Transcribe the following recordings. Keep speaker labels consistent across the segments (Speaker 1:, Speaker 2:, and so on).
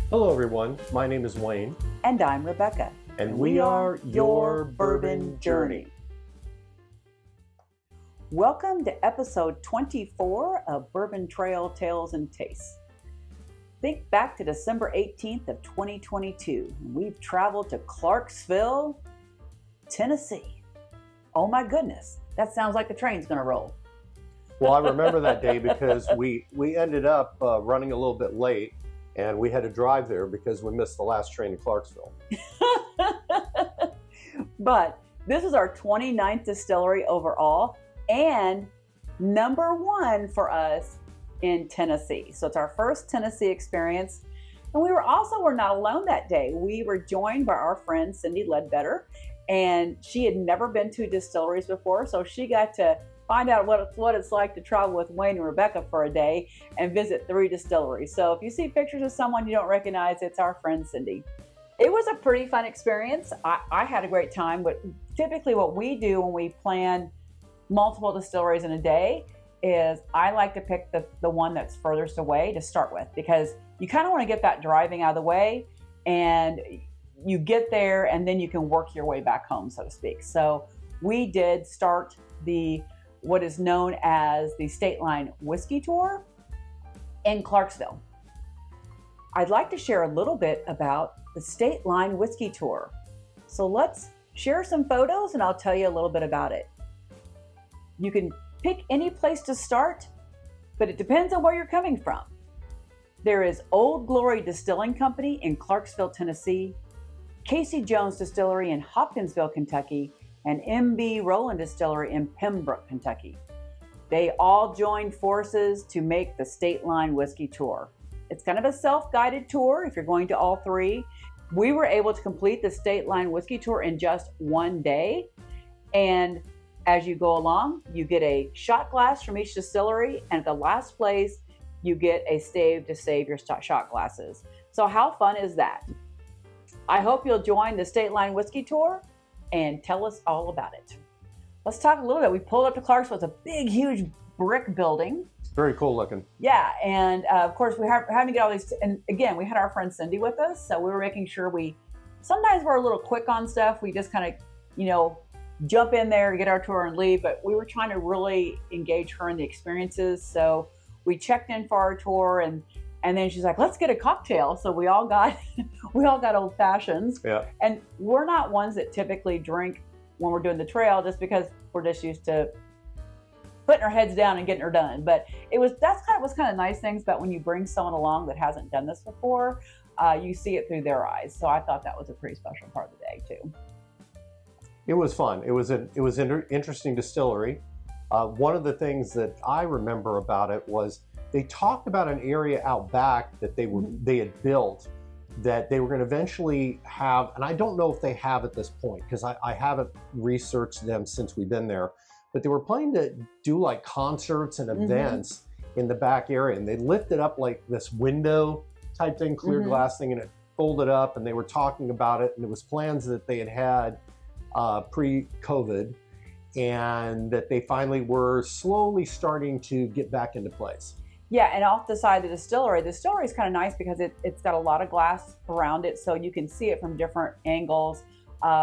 Speaker 1: Hello everyone, my name is Wayne.
Speaker 2: And I'm Rebecca.
Speaker 1: And we are Your Bourbon Journey.
Speaker 2: Welcome to episode 24 of Bourbon Trail Tales and Tastes. Think back to December 18th of 2022. We've traveled to Clarksville, Tennessee. Oh my goodness, that sounds like the train's gonna roll.
Speaker 1: Well, I remember that day because we ended up running a little bit late and we had to drive there because we missed the last train to Clarksville.
Speaker 2: But this is our 29th distillery overall and number one for us in Tennessee. So it's our first Tennessee experience. And we were not alone that day. We were joined by our friend Cindy Ledbetter, and she had never been to distilleries before. So she got to find out what it's like to travel with Wayne and Rebecca for a day and visit 3 distilleries. So if you see pictures of someone you don't recognize, it's our friend Cindy. It was a pretty fun experience. I had a great time, but typically what we do when we plan multiple distilleries in a day is I like to pick the one that's furthest away to start with, because you kind of want to get that driving out of the way and you get there and then you can work your way back home, so to speak. So we did start what is known as the Stateline Whiskey Tour in Clarksville. I'd like to share a little bit about the Stateline Whiskey Tour. So let's share some photos and I'll tell you a little bit about it. You can pick any place to start, but it depends on where you're coming from. There is Old Glory Distilling Company in Clarksville, Tennessee, Casey Jones Distillery in Hopkinsville, Kentucky, and MB Roland Distillery in Pembroke, Kentucky. They all joined forces to make the Stateline Whiskey Tour. It's kind of a self-guided tour if you're going to all 3. We were able to complete the Stateline Whiskey Tour in just one day. And as you go along, you get a shot glass from each distillery. And at the last place, you get a stave to save your shot glasses. So how fun is that? I hope you'll join the Stateline Whiskey Tour and tell us all about it. Let's talk a little bit. We pulled up to Clarksville. It's a big, huge brick building.
Speaker 1: Very cool looking.
Speaker 2: Yeah, and of course we had to get all these, and again, we had our friend Cindy with us, so we were making sure sometimes we're a little quick on stuff. We just kind of, jump in there, get our tour and leave, but we were trying to really engage her in the experiences. So we checked in for our tour and then she's like, let's get a cocktail. So we all got old fashions. Yeah. And we're not ones that typically drink when we're doing the trail, just because we're just used to putting our heads down and getting her done. But that's kind of nice things about when you bring someone along that hasn't done this before, you see it through their eyes. So I thought that was a pretty special part of the day too.
Speaker 1: It was fun. It was an interesting distillery. One of the things that I remember about it was they talked about an area out back that they had built that they were going to eventually have, and I don't know if they have at this point because I haven't researched them since we've been there, but they were planning to do like concerts and events in the back area, and they lifted up like this window type thing, clear glass thing, and it folded up, and they were talking about it, and it was plans that they had pre-COVID, and that they finally were slowly starting to get back into place.
Speaker 2: Yeah, and off the side of the distillery is kind of nice because it's got a lot of glass around it, so you can see it from different angles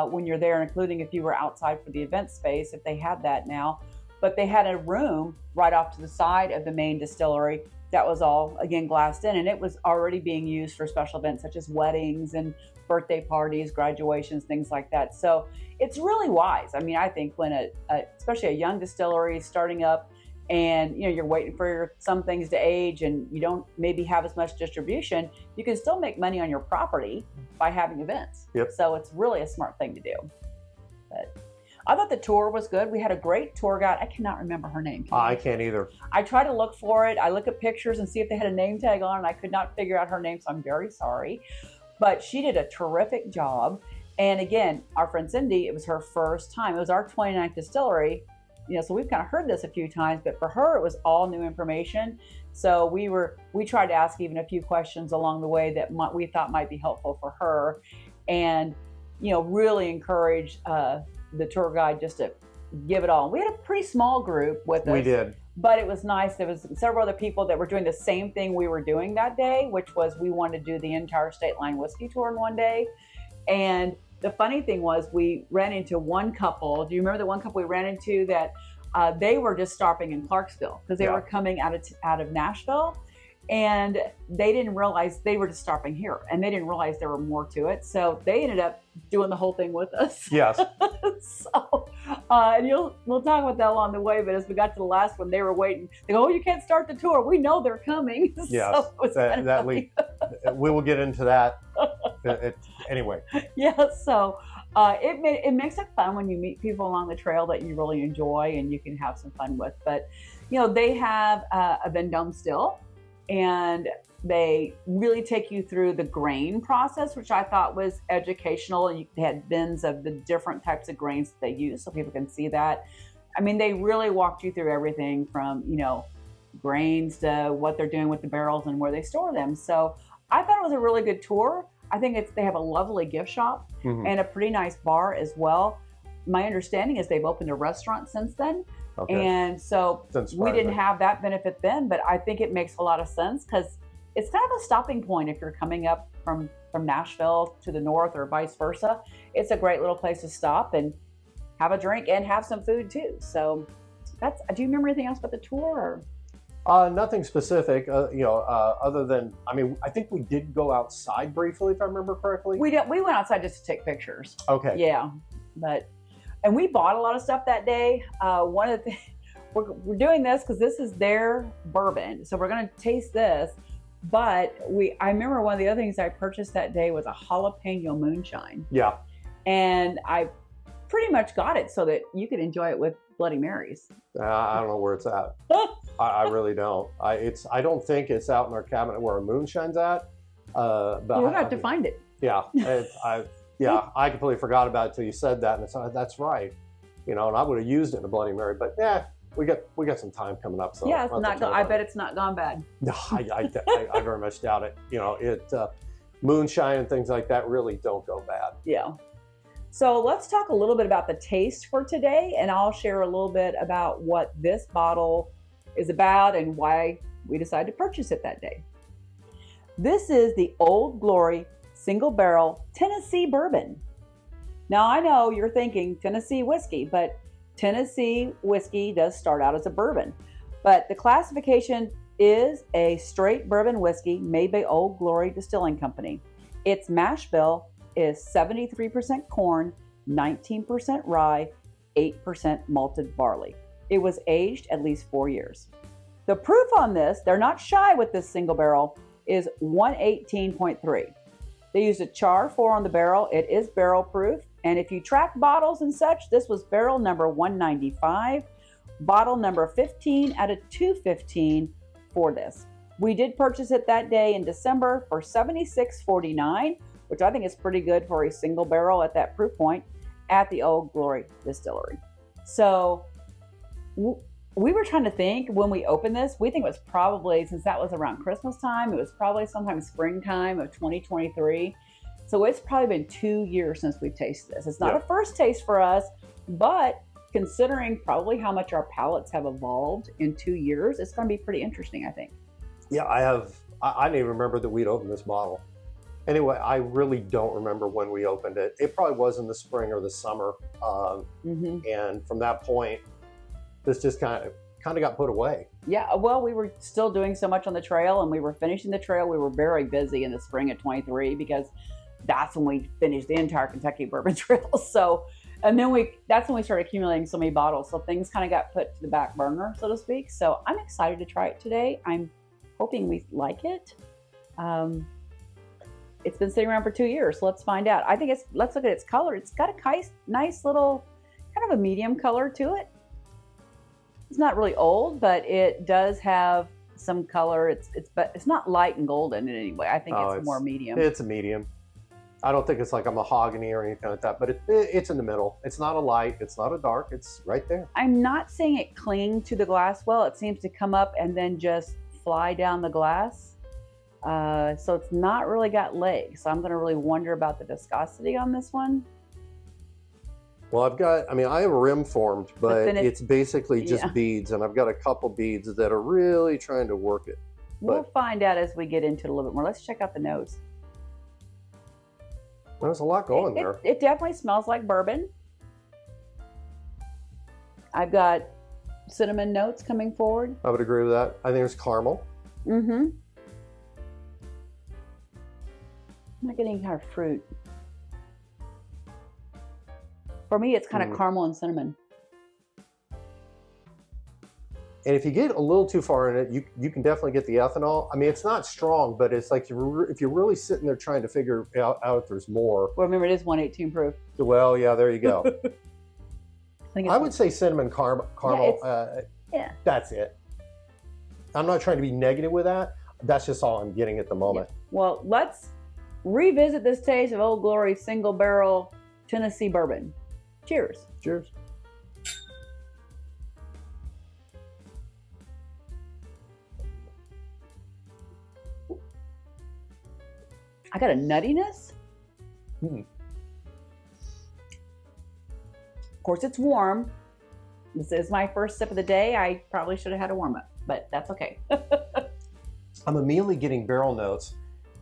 Speaker 2: when you're there, including if you were outside for the event space, if they had that now. But they had a room right off to the side of the main distillery that was all, again, glassed in, and it was already being used for special events such as weddings and birthday parties, graduations, things like that. So it's really wise. I mean, I think when especially a young distillery starting up, and you're waiting for some things to age and you don't maybe have as much distribution, you can still make money on your property by having events. Yep. So it's really a smart thing to do. But I thought the tour was good. We had a great tour guide. I cannot remember her name.
Speaker 1: I can't either.
Speaker 2: I tried to look for it. I look at pictures and see if they had a name tag on, and I could not figure out her name, so I'm very sorry. But she did a terrific job. And again, our friend Cindy, it was her first time. It was our 29th distillery. So we've kind of heard this a few times, but for her, it was all new information. So we tried to ask even a few questions along the way that we thought might be helpful for her, and really encourage the tour guide just to give it all. We had a pretty small group with us.
Speaker 1: We did.
Speaker 2: But it was nice. There was several other people that were doing the same thing we were doing that day, which was we wanted to do the entire Stateline Whiskey Tour in one day. And the funny thing was we ran into one couple. Do you remember the one couple we ran into that they were just stopping in Clarksville because they were coming out of Nashville, and they didn't realize they were just stopping here, and they didn't realize there were more to it. So they ended up doing the whole thing with us.
Speaker 1: Yes.
Speaker 2: So, and we'll talk about that along the way. But as we got to the last one, they were waiting. They go, "Oh, you can't start the tour. We know they're coming."
Speaker 1: Yes. So we will get into that. Anyway.
Speaker 2: Yeah. So it makes it fun when you meet people along the trail that you really enjoy and you can have some fun with. But they have a Vendome still, and they really take you through the grain process, which I thought was educational. And they had bins of the different types of grains that they use, so people can see that. I mean, they really walked you through everything from, grains to what they're doing with the barrels and where they store them. So I thought it was a really good tour. I think they have a lovely gift shop and a pretty nice bar as well. My understanding is they've opened a restaurant since then. Okay. And so we didn't have that benefit then, but I think it makes a lot of sense because it's kind of a stopping point if you're coming up from Nashville to the north or vice versa. It's a great little place to stop and have a drink and have some food too. So do you remember anything else about the tour?
Speaker 1: Nothing specific, other than, I think we did go outside briefly, if I remember correctly.
Speaker 2: We went outside just to take pictures.
Speaker 1: Okay.
Speaker 2: Yeah, and we bought a lot of stuff that day. One of the things, we're doing this because this is their bourbon, so we're going to taste this. But I remember one of the other things I purchased that day was a jalapeno moonshine. Yeah. And I pretty much got it so that you could enjoy it with Bloody Marys.
Speaker 1: I don't know where it's at. I really don't. I don't think it's out in our cabinet where a moonshine's at. But
Speaker 2: we're going to have to find it.
Speaker 1: Yeah. I completely forgot about it till you said that, and that's right. And I would have used it in a Bloody Mary, but we got some time coming up. So
Speaker 2: yeah, it's not. I bet it's not gone bad.
Speaker 1: No, I very much doubt it. Moonshine and things like that really don't go bad.
Speaker 2: Yeah. So let's talk a little bit about the taste for today, and I'll share a little bit about what this bottle is about and why we decided to purchase it that day. This is the Old Glory Single Barrel Tennessee Bourbon. Now, I know you're thinking Tennessee whiskey, but Tennessee whiskey does start out as a bourbon. But the classification is a straight bourbon whiskey made by Old Glory Distilling Company. Its mash bill is 73% corn, 19% rye, 8% malted barley. It was aged at least 4 years. The proof on this, they're not shy with this single barrel, is 118.3. They used a char 4 on the barrel. It is barrel proof. And if you track bottles and such, this was barrel number 195, bottle number 15 out of 215 for this. We did purchase it that day in December for $76.49, which I think is pretty good for a single barrel at that proof point at the Old Glory Distillery. So we were trying to think when we opened this, we think it was probably, since that was around Christmas time, it was probably sometime springtime of 2023. So it's probably been 2 years since we've tasted this. It's not a first taste for us, but considering probably how much our palates have evolved in 2 years, it's going to be pretty interesting, I think.
Speaker 1: Yeah, I didn't even remember that we'd opened this bottle. Anyway, I really don't remember when we opened it. It probably was in the spring or the summer. And from that point, this just kind of got put away.
Speaker 2: Yeah, well, we were still doing so much on the trail, and we were finishing the trail. We were very busy in the spring of 23 because that's when we finished the entire Kentucky Bourbon Trail. So, and then that's when we started accumulating so many bottles. So things kind of got put to the back burner, so to speak. So I'm excited to try it today. I'm hoping we like it. It's been sitting around for 2 years, so let's find out. Let's look at its color. It's got a nice little, kind of a medium color to it. It's not really old, but it does have some color. It's not light and golden in any way. I think it's more medium.
Speaker 1: It's a medium. I don't think it's like a mahogany or anything like that, but it's in the middle. It's not a light. It's not a dark. It's right there.
Speaker 2: I'm not seeing it cling to the glass well. It seems to come up and then just fly down the glass. So it's not really got legs. So I'm going to really wonder about the viscosity on this one.
Speaker 1: Well, I have a rim formed, but
Speaker 2: then
Speaker 1: it's basically just
Speaker 2: yeah.
Speaker 1: beads, and I've got a couple beads that are really trying to work it.
Speaker 2: We'll find out as we get into it a little bit more. Let's check out the nose.
Speaker 1: There's a lot going there.
Speaker 2: It definitely smells like bourbon. I've got cinnamon notes coming forward.
Speaker 1: I would agree with that. I think there's caramel.
Speaker 2: Mm-hmm. I'm not getting any kind of fruit. For me, it's kind of caramel and cinnamon.
Speaker 1: And if you get a little too far in it, you can definitely get the ethanol. I mean, it's not strong, but it's like if you're really sitting there trying to figure out if there's more.
Speaker 2: Well, remember, it is 118 proof.
Speaker 1: Well, yeah, there you go.
Speaker 2: I
Speaker 1: would say cinnamon caramel.
Speaker 2: Yeah.
Speaker 1: That's it. I'm not trying to be negative with that. That's just all I'm getting at the moment.
Speaker 2: Yeah. Well, let's revisit this taste of Old Glory single barrel Tennessee bourbon. Cheers.
Speaker 1: Cheers.
Speaker 2: I got a nuttiness. Of course, it's warm. This is my first sip of the day. I probably should have had a warm up, but that's okay.
Speaker 1: I'm immediately getting barrel notes,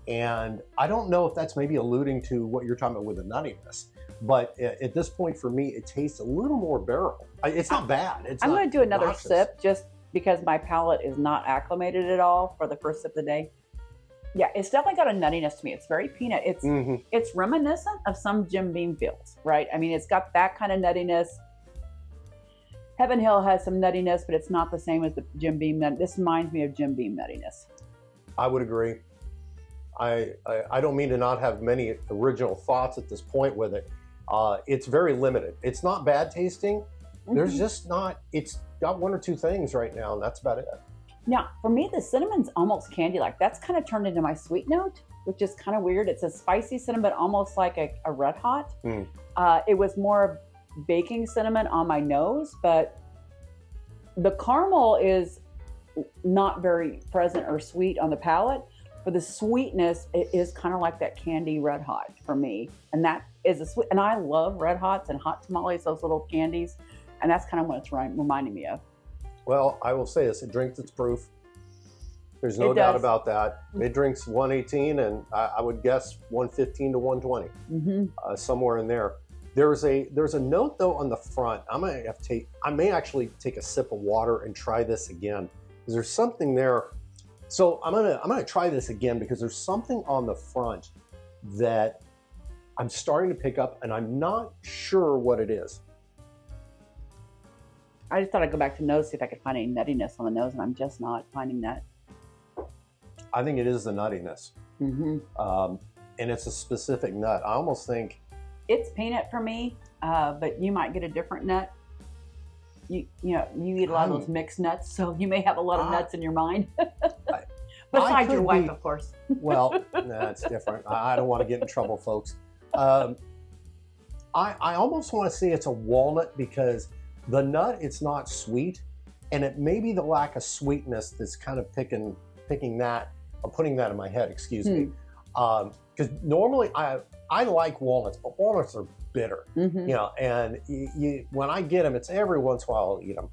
Speaker 1: and I don't know if that's maybe alluding to what you're talking about with the nuttiness, but at this point for me, it tastes a little more barrel. It's not bad.
Speaker 2: I'm going to do another
Speaker 1: noxious.
Speaker 2: sip just because my palate is not acclimated at all for the first sip of the day. Yeah, it's definitely got a nuttiness to me. It's very peanut. It's reminiscent of some Jim Beam feels, right? I mean, it's got that kind of nuttiness. Heaven Hill has some nuttiness, but it's not the same as the Jim Beam nut. This reminds me of Jim Beam nuttiness.
Speaker 1: I would agree. I don't mean to not have many original thoughts at this point with it. It's very limited. It's not bad tasting. There's just not, it's got one or two things right now, and that's about it.
Speaker 2: Now, for me, the cinnamon's almost candy-like. That's kind of turned into my sweet note, which is kind of weird. It's a spicy cinnamon, almost like a red hot. It was more baking cinnamon on my nose, but the caramel is not very present or sweet on the palate. But the sweetness, it is kind of like that candy red hot for me. And that is a sweet, and I love red hots and hot tamales, those little candies. And that's kind of what it's reminding me of.
Speaker 1: Well, I will say this, it drinks its proof. There's no doubt about that. It drinks 118 and I would guess 115 to 120, somewhere in there. There's a note though on the front. I may actually take a sip of water and try this again. Because there's something there. So I'm gonna try this again because there's something on the front that I'm starting to pick up and I'm not sure what it is.
Speaker 2: I just thought I'd go back to nose, see if I could find any nuttiness on the nose, and I'm just not finding that.
Speaker 1: I think it is the nuttiness. And it's a specific nut. I almost think
Speaker 2: it's peanut for me, but you might get a different nut. You eat a lot of those mixed nuts, so you may have a lot of nuts in your mind. Besides your wife, of course.
Speaker 1: Well, that's different. I don't want to get in trouble, folks. I almost want to say it's a walnut because the nut, it's not sweet, and it may be the lack of sweetness that's kind of picking that, or putting that in my head, excuse me. Because normally I like walnuts, but walnuts are bitter, and when I get them, it's every once in a while I'll eat them.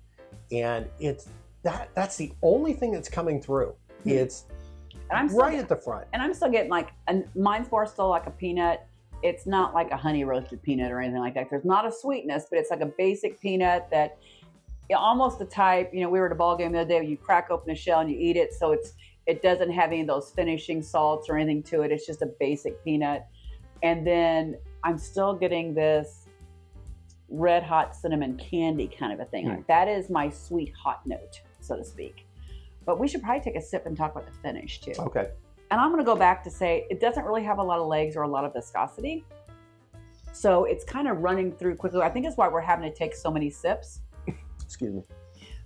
Speaker 1: And it's that's the only thing that's coming through. It's right at the front. And
Speaker 2: I'm still getting mine's more still like a peanut. It's not like a honey roasted peanut or anything like that. There's not a sweetness, but it's like a basic peanut that almost the type, we were at a ball game the other day where you crack open the shell and you eat it. So it doesn't have any of those finishing salts or anything to it. It's just a basic peanut. And then I'm still getting this red hot cinnamon candy kind of a thing. That is my sweet hot note, so to speak. But we should probably take a sip and talk about the finish too.
Speaker 1: Okay.
Speaker 2: And I'm going to go back to say it doesn't really have a lot of legs or a lot of viscosity. So it's kind of running through quickly. I think that's why we're having to take so many sips.
Speaker 1: Excuse me.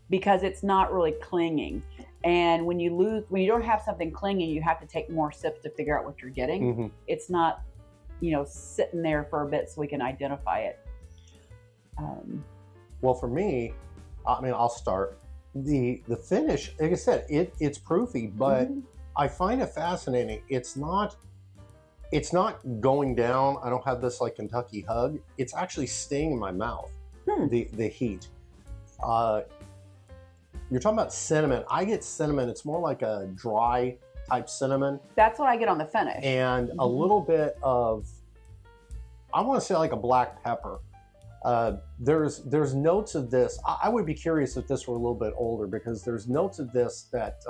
Speaker 2: Because it's not really clinging. And when you don't have something clinging, you have to take more sips to figure out what you're getting. It's not, sitting there for a bit so we can identify it.
Speaker 1: Well, for me, I'll start. The finish, like I said, it's proofy, but I find it fascinating. It's not It's not going down. I don't have this like Kentucky hug. It's actually staying in my mouth, the heat. You're talking about cinnamon. I get cinnamon. It's more like a dry type cinnamon.
Speaker 2: That's what I get on the finish.
Speaker 1: And a little bit of, I want to say like a black pepper. There's notes of this. I would be curious if this were a little bit older, because there's notes of this that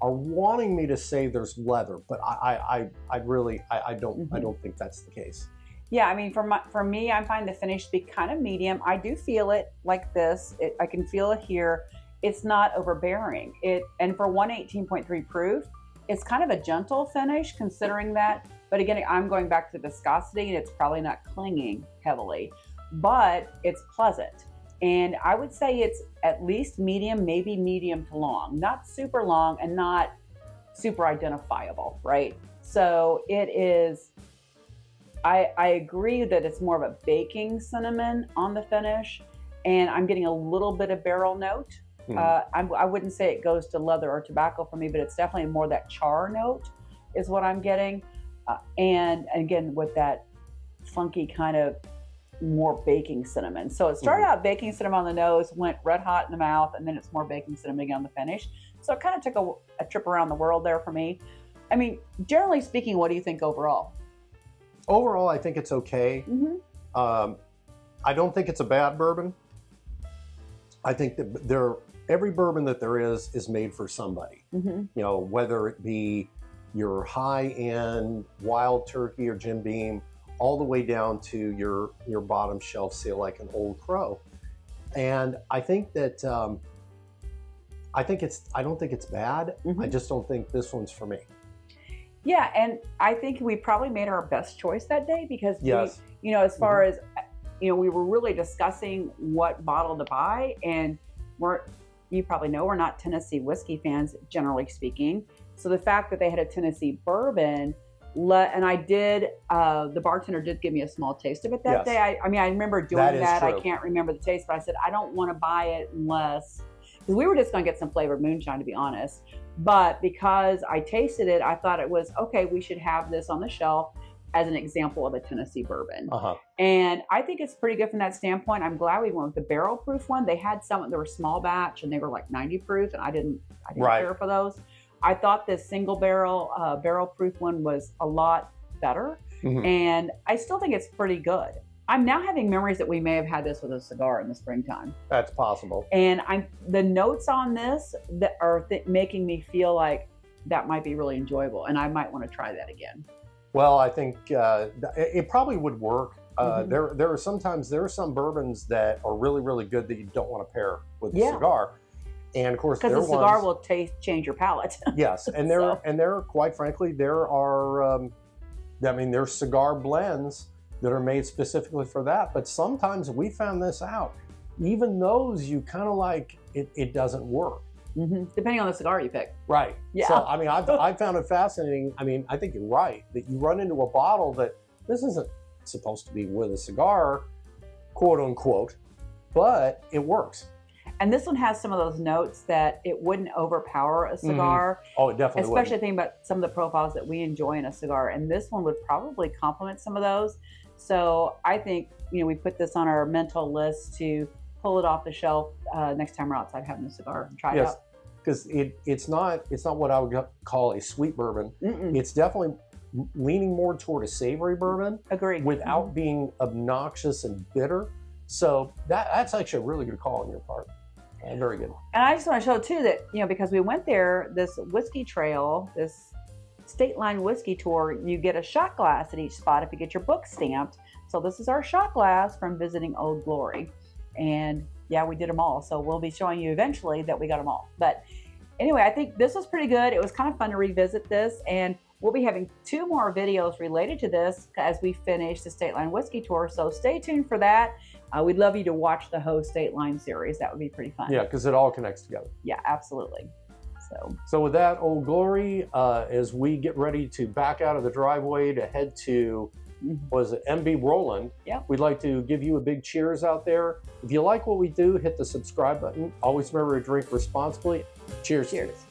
Speaker 1: are wanting me to say there's leather, but I don't think that's the case.
Speaker 2: Yeah, I mean, for me, I find the finish to be kind of medium. I do feel it like this. I can feel it here. It's not overbearing. And for 118.3 proof, it's kind of a gentle finish considering that. But again, I'm going back to the viscosity, and it's probably not clinging heavily, but it's pleasant. And I would say it's at least medium, maybe medium to long, not super long and not super identifiable, right? So it is, I agree that it's more of a baking cinnamon on the finish, and I'm getting a little bit of barrel note. I wouldn't say it goes to leather or tobacco for me, but it's definitely more that char note is what I'm getting. And again, with that funky kind of more baking cinnamon. So it started out baking cinnamon on the nose, went red hot in the mouth, and then it's more baking cinnamon again on the finish. So it kind of took a trip around the world there for me. I mean, generally speaking, what do you think overall?
Speaker 1: Overall, I think it's okay. I don't think it's a bad bourbon. I think that every bourbon that there is made for somebody. You know, whether it be your high-end Wild Turkey or Jim Beam, all the way down to your bottom shelf seal like an Old Crow. And I think that I don't think it's bad. I just don't think this one's for me.
Speaker 2: Yeah, and I think we probably made our best choice that day because
Speaker 1: yes.
Speaker 2: we, you know, as far as, you know, we were really discussing what bottle to buy, and you probably know we're not Tennessee whiskey fans, generally speaking. So the fact that they had a Tennessee bourbon, and I did, the bartender did give me a small taste of it that day. I mean, I remember doing that. I can't remember the taste, but I said, I don't want to buy it unless, because we were just going to get some flavored moonshine, to be honest. But because I tasted it, I thought it was, okay, we should have this on the shelf as an example of a Tennessee bourbon. And I think it's pretty good from that standpoint. I'm glad we went with the barrel proof one. They had some that were small batch and they were like 90 proof, and I didn't care for those. I thought this single barrel proof one was a lot better. And I still think it's pretty good. I'm now having memories that we may have had this with a cigar in the springtime.
Speaker 1: That's possible.
Speaker 2: And the notes on this that are making me feel like that might be really enjoyable, and I might want to try that again.
Speaker 1: Well, I think it probably would work. There are some bourbons that are really, really good that you don't want to pair with a cigar. And of course,
Speaker 2: because the cigar will change your palate.
Speaker 1: Yes, and there, quite frankly, there are, there's cigar blends that are made specifically for that. But sometimes we found this out. Even those, you kind of like it doesn't work.
Speaker 2: Depending on the cigar you pick.
Speaker 1: Right.
Speaker 2: Yeah.
Speaker 1: So I mean, I found it fascinating. I mean, I think you're right that you run into a bottle that this isn't supposed to be with a cigar, quote unquote, but it works. And
Speaker 2: this one has some of those notes that it wouldn't overpower a cigar.
Speaker 1: Oh, it definitely would.
Speaker 2: Especially thinking about some of the profiles that we enjoy in a cigar. And this one would probably complement some of those. So I think, we put this on our mental list to pull it off the shelf next time we're outside having a cigar and try it out.
Speaker 1: Because it's not what I would call a sweet bourbon. It's definitely leaning more toward a savory bourbon.
Speaker 2: Agreed.
Speaker 1: Without being obnoxious and bitter. So that's actually a really good call on your part. Very good.
Speaker 2: And I just want to show too that, because we went there, this whiskey trail, this Stateline Whiskey Tour, you get a shot glass at each spot if you get your book stamped. So this is our shot glass from visiting Old Glory. And yeah, we did them all. So we'll be showing you eventually that we got them all. But anyway, I think this was pretty good. It was kind of fun to revisit this. And we'll be having 2 more videos related to this as we finish the Stateline Whiskey Tour. So stay tuned for that. We'd love you to watch the whole Stateline series. That would be pretty fun.
Speaker 1: Yeah, because it all connects together.
Speaker 2: Yeah, absolutely.
Speaker 1: So with that, Old Glory, as we get ready to back out of the driveway to head to, was it MB Roland?
Speaker 2: Yeah.
Speaker 1: We'd like to give you a big cheers out there. If you like what we do, hit the subscribe button. Always remember to drink responsibly. Cheers.
Speaker 2: Cheers.